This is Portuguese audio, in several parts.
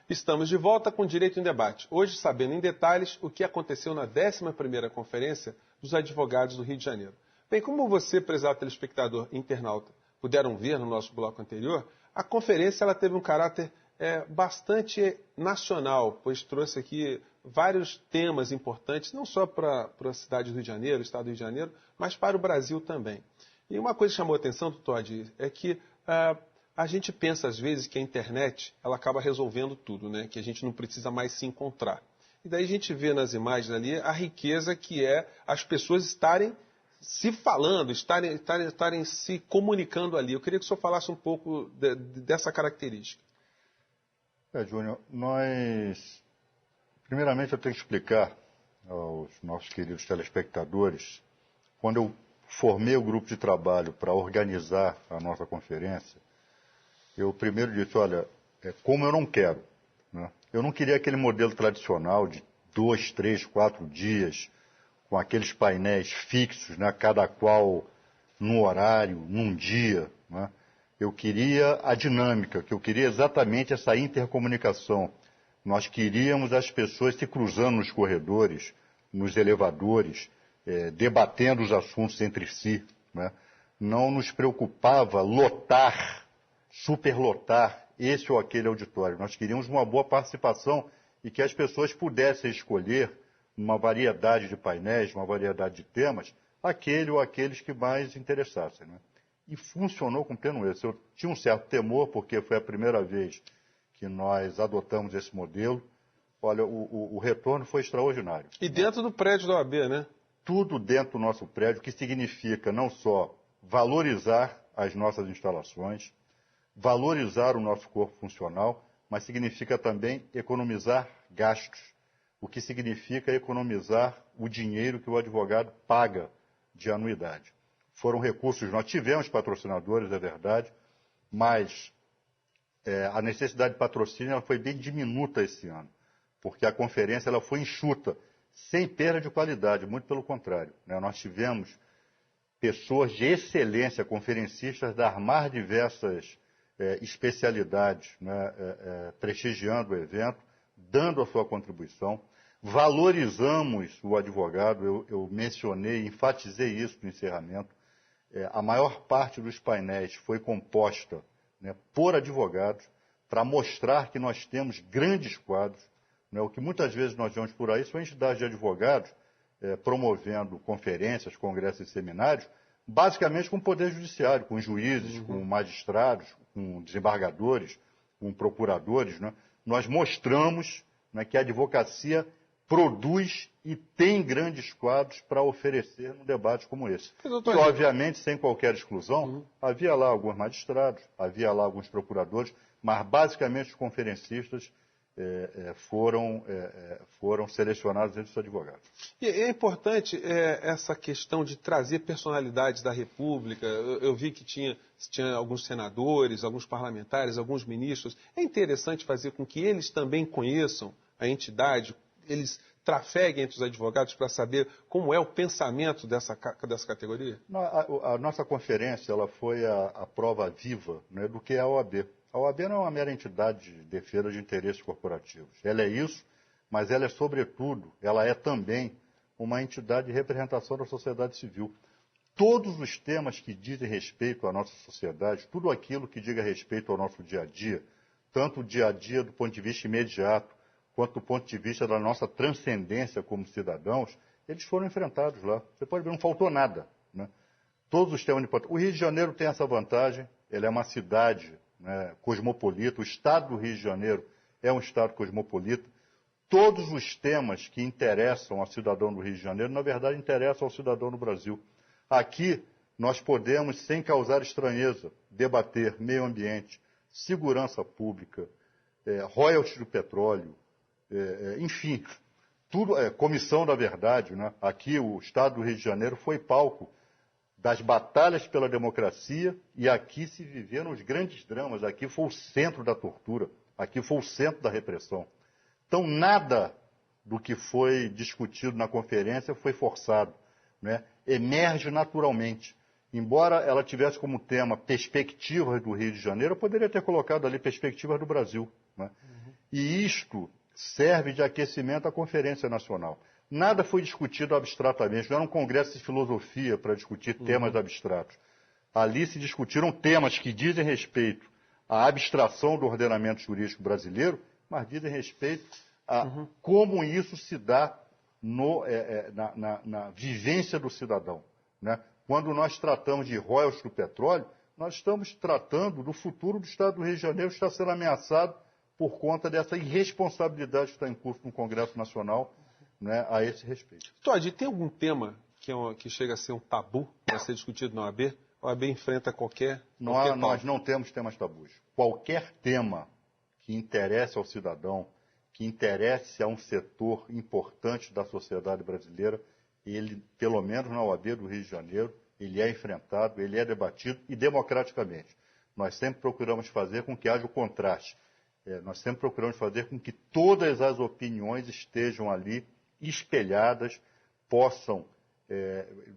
Estamos de volta com Direito em Debate. Hoje, sabendo em detalhes o que aconteceu na 11ª Conferência dos Advogados do Rio de Janeiro. Bem, como você, prezado telespectador e internauta, puderam ver no nosso bloco anterior, a conferência ela teve um caráter bastante nacional, pois trouxe aqui vários temas importantes, não só para a cidade do Rio de Janeiro, o estado do Rio de Janeiro, mas para o Brasil também. E uma coisa que chamou a atenção, doutor Adir, é que a gente pensa às vezes que a internet ela acaba resolvendo tudo, né? Que a gente não precisa mais se encontrar. E daí a gente vê nas imagens ali a riqueza que é as pessoas estarem se falando, estarem se comunicando ali. Eu queria que o senhor falasse um pouco dessa característica. Júnior, primeiramente eu tenho que explicar aos nossos queridos telespectadores, quando eu formei o grupo de trabalho para organizar a nossa conferência, eu primeiro disse, olha, como eu não quero, né? Eu não queria aquele modelo tradicional de 2, 3, 4 dias, com aqueles painéis fixos, né, cada qual num horário, num dia, né? Eu queria a dinâmica, que eu queria exatamente essa intercomunicação. Nós queríamos as pessoas se cruzando nos corredores, nos elevadores, debatendo os assuntos entre si, né? Não nos preocupava lotar, superlotar esse ou aquele auditório. Nós queríamos uma boa participação e que as pessoas pudessem escolher uma variedade de painéis, uma variedade de temas, aquele ou aqueles que mais interessassem, né? E funcionou com pleno êxito. Eu tinha um certo temor, porque foi a primeira vez que nós adotamos esse modelo. Olha, o retorno foi extraordinário. E dentro do prédio da OAB, né? Tudo dentro do nosso prédio, que significa não só valorizar as nossas instalações, valorizar o nosso corpo funcional, mas significa também economizar gastos, o que significa economizar o dinheiro que o advogado paga de anuidade. Foram recursos, nós tivemos patrocinadores, é verdade, mas a necessidade de patrocínio ela foi bem diminuta esse ano, porque a conferência ela foi enxuta, sem perda de qualidade, muito pelo contrário, né? Nós tivemos pessoas de excelência, conferencistas das mais diversas especialidades, né, prestigiando o evento, dando a sua contribuição. Valorizamos o advogado, eu mencionei, enfatizei isso no encerramento. A maior parte dos painéis foi composta, né, por advogados, para mostrar que nós temos grandes quadros, né? O que muitas vezes nós vemos por aí são entidades de advogados promovendo conferências, congressos e seminários, basicamente com o Poder Judiciário, com juízes, com magistrados, com desembargadores, com procuradores, né? Nós mostramos, né, que a advocacia produz e tem grandes quadros para oferecer num debate como esse. E, obviamente, sem qualquer exclusão, havia lá alguns magistrados, havia lá alguns procuradores, mas, basicamente, os conferencistas foram selecionados entre os advogados. E é importante essa questão de trazer personalidades da República. Eu vi que tinha alguns senadores, alguns parlamentares, alguns ministros. É interessante fazer com que eles também conheçam a entidade, eles trafeguem entre os advogados para saber como é o pensamento dessa categoria? A nossa conferência ela foi a prova viva, né, do que é a OAB. A OAB não é uma mera entidade de defesa de interesses corporativos. Ela é isso, mas ela é, sobretudo, ela é também uma entidade de representação da sociedade civil. Todos os temas que dizem respeito à nossa sociedade, tudo aquilo que diga respeito ao nosso dia a dia, tanto o dia a dia do ponto de vista imediato, quanto do ponto de vista da nossa transcendência como cidadãos, eles foram enfrentados lá. Você pode ver, não faltou nada, né? Todos os temas importantes. O Rio de Janeiro tem essa vantagem, ele é uma cidade, né, cosmopolita, o estado do Rio de Janeiro é um estado cosmopolita. Todos os temas que interessam ao cidadão do Rio de Janeiro, na verdade, interessam ao cidadão do Brasil. Aqui, nós podemos, sem causar estranheza, debater meio ambiente, segurança pública, royalties do petróleo, enfim, tudo, comissão da verdade, né? Aqui o Estado do Rio de Janeiro foi palco das batalhas pela democracia e aqui se viveram os grandes dramas, aqui foi o centro da tortura, aqui foi o centro da repressão. Então nada do que foi discutido na conferência foi forçado, né? Emerge naturalmente. Embora ela tivesse como tema perspectivas do Rio de Janeiro, eu poderia ter colocado ali perspectivas do Brasil, né? E isto serve de aquecimento à Conferência Nacional. Nada foi discutido abstratamente, não era um congresso de filosofia para discutir temas abstratos. Ali se discutiram temas que dizem respeito à abstração do ordenamento jurídico brasileiro, mas dizem respeito a como isso se dá na vivência do cidadão. Né? Quando nós tratamos de royalties do petróleo, nós estamos tratando do futuro do Estado do Rio de Janeiro, que está sendo ameaçado por conta dessa irresponsabilidade que está em curso no Congresso Nacional, né, a esse respeito. Todd, tem algum tema que chega a ser um tabu para ser discutido na OAB? A OAB enfrenta qualquer Nós não temos temas tabus. Qualquer tema que interesse ao cidadão, que interesse a um setor importante da sociedade brasileira, ele, pelo menos na OAB do Rio de Janeiro, ele é enfrentado, ele é debatido e democraticamente. Nós sempre procuramos fazer com que haja o contraste. Nós sempre procuramos fazer com que todas as opiniões estejam ali espelhadas,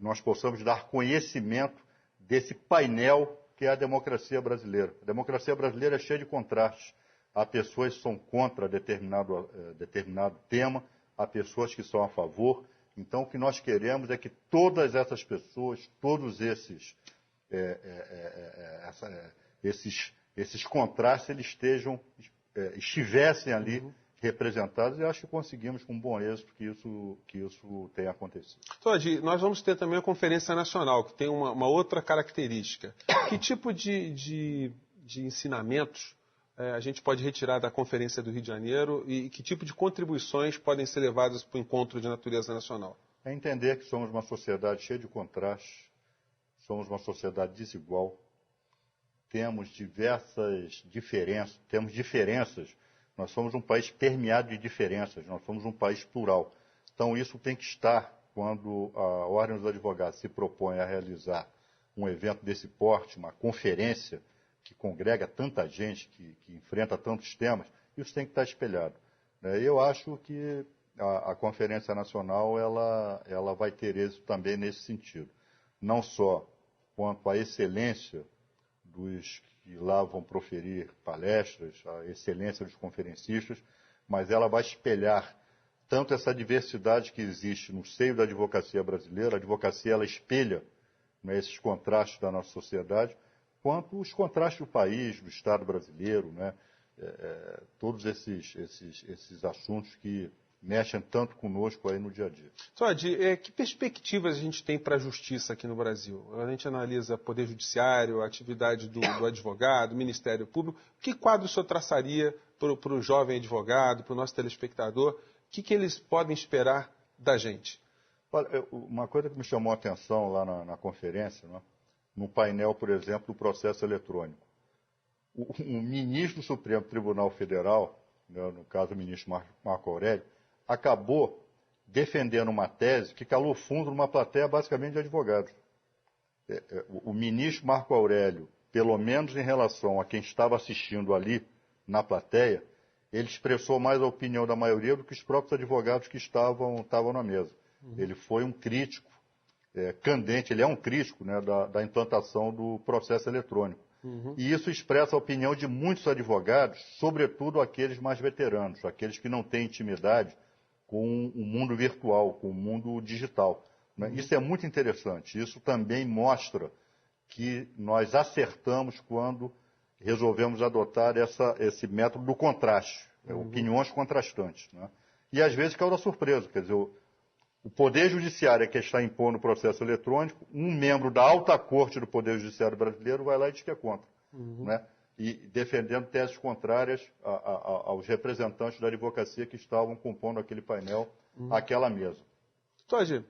nós possamos dar conhecimento desse painel que é a democracia brasileira. A democracia brasileira é cheia de contrastes. Há pessoas que são contra determinado tema, há pessoas que são a favor. Então, o que nós queremos é que todas essas pessoas, todos esses contrastes, eles estivessem ali representados, e acho que conseguimos com bom êxito que isso tenha acontecido. Todd, nós vamos ter também a Conferência Nacional, que tem uma outra característica. Que tipo de ensinamentos a gente pode retirar da Conferência do Rio de Janeiro e que tipo de contribuições podem ser levadas para o encontro de natureza nacional? É entender que somos uma sociedade cheia de contrastes, somos uma sociedade desigual, temos diversas diferenças, nós somos um país permeado de diferenças, nós somos um país plural. Então isso tem que estar quando a Ordem dos Advogados se propõe a realizar um evento desse porte, uma conferência que congrega tanta gente, que enfrenta tantos temas, isso tem que estar espelhado. Eu acho que a Conferência Nacional ela vai ter êxito também nesse sentido. Não só quanto à excelência dos que lá vão proferir palestras, a excelência dos conferencistas, mas ela vai espelhar tanto essa diversidade que existe no seio da advocacia brasileira, a advocacia ela espelha, né, esses contrastes da nossa sociedade, quanto os contrastes do país, do Estado brasileiro, né, todos esses assuntos que mexem tanto conosco aí no dia a dia. Todd, que perspectivas a gente tem para a justiça aqui no Brasil? A gente analisa Poder Judiciário, a atividade do advogado, Ministério Público. Que quadro o senhor traçaria para o jovem advogado, para o nosso telespectador? O que eles podem esperar da gente? Olha, uma coisa que me chamou a atenção lá na conferência, né, no painel, por exemplo, do processo eletrônico. O ministro do Supremo Tribunal Federal, né, no caso o ministro Marco Aurélio, acabou defendendo uma tese que calou fundo numa plateia basicamente de advogados. O ministro Marco Aurélio, pelo menos em relação a quem estava assistindo ali na plateia, ele expressou mais a opinião da maioria do que os próprios advogados que estavam na mesa. Ele foi um crítico candente, ele é um crítico, né, da implantação do processo eletrônico. E isso expressa a opinião de muitos advogados, sobretudo aqueles mais veteranos, aqueles que não têm intimidade com o mundo virtual, com o mundo digital. Né? Isso é muito interessante. Isso também mostra que nós acertamos quando resolvemos adotar esse método do contraste, opiniões contrastantes. Né? E às vezes causa surpresa, quer dizer, o Poder Judiciário é que está impondo o processo eletrônico, um membro da alta corte do Poder Judiciário brasileiro vai lá e diz que é contra. Né? E defendendo teses contrárias aos representantes da advocacia que estavam compondo aquele painel, aquela mesa. Todd,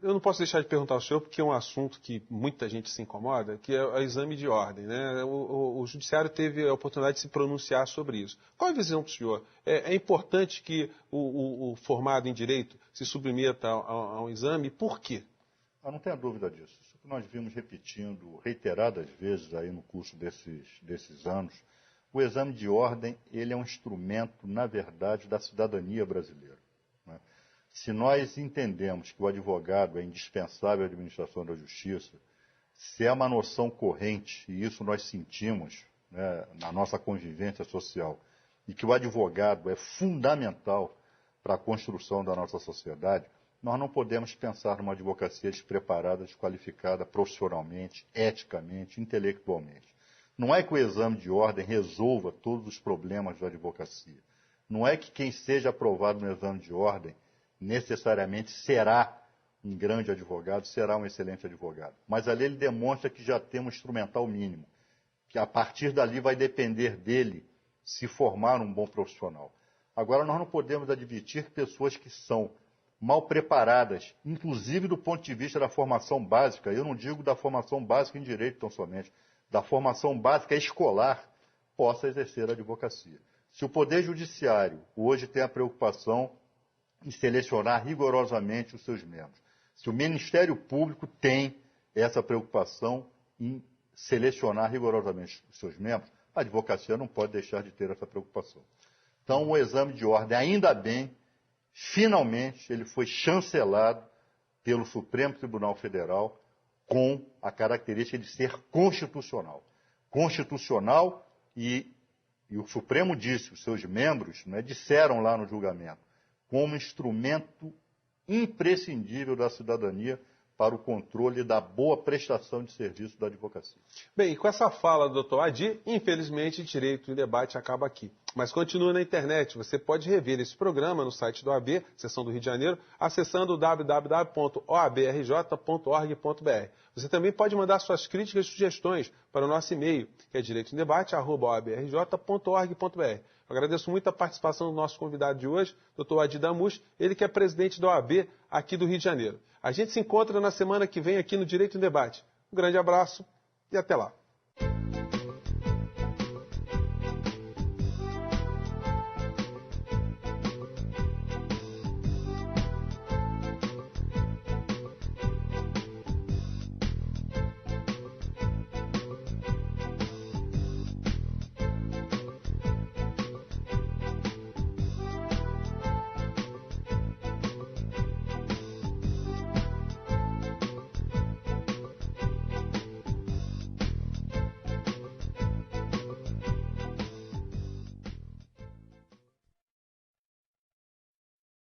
eu não posso deixar de perguntar ao senhor, porque é um assunto que muita gente se incomoda, que é o exame de ordem. Né? O Judiciário teve a oportunidade de se pronunciar sobre isso. Qual a visão do senhor? É importante que o formado em Direito se submeta a um exame? Por quê? Não tenha dúvida disso. Isso que nós vimos repetindo reiteradas vezes aí no curso desses anos. O exame de ordem, ele é um instrumento, na verdade, da cidadania brasileira. Né? Se nós entendemos que o advogado é indispensável à administração da justiça, se é uma noção corrente, e isso nós sentimos, né, na nossa convivência social, e que o advogado é fundamental para a construção da nossa sociedade, nós não podemos pensar numa advocacia despreparada, desqualificada profissionalmente, eticamente, intelectualmente. Não é que o exame de ordem resolva todos os problemas da advocacia. Não é que quem seja aprovado no exame de ordem necessariamente será um grande advogado, será um excelente advogado. Mas ali ele demonstra que já tem um instrumental mínimo, que a partir dali vai depender dele se formar um bom profissional. Agora, nós não podemos admitir pessoas que são mal preparadas, inclusive do ponto de vista da formação básica. Eu não digo da formação básica em direito tão somente, da formação básica escolar, possa exercer a advocacia. Se o Poder Judiciário hoje tem a preocupação em selecionar rigorosamente os seus membros, se o Ministério Público tem essa preocupação em selecionar rigorosamente os seus membros, a advocacia não pode deixar de ter essa preocupação. Então, o exame de ordem, ainda bem, finalmente, ele foi chancelado pelo Supremo Tribunal Federal com a característica de ser constitucional. Constitucional e o Supremo disse, os seus membros disseram lá no julgamento, como instrumento imprescindível da cidadania para o controle da boa prestação de serviço da advocacia. Bem, e com essa fala do Dr. Adi, infelizmente, Direito em Debate acaba aqui. Mas continua na internet. Você pode rever esse programa no site do OAB, seção do Rio de Janeiro, acessando www.oabrj.org.br. Você também pode mandar suas críticas e sugestões para o nosso e-mail, que é direitoemdebate@oabrj.org.br. Eu agradeço muito a participação do nosso convidado de hoje, Dr. Adi Damush, ele que é presidente da OAB aqui do Rio de Janeiro. A gente se encontra na semana que vem aqui no Direito em Debate. Um grande abraço e até lá.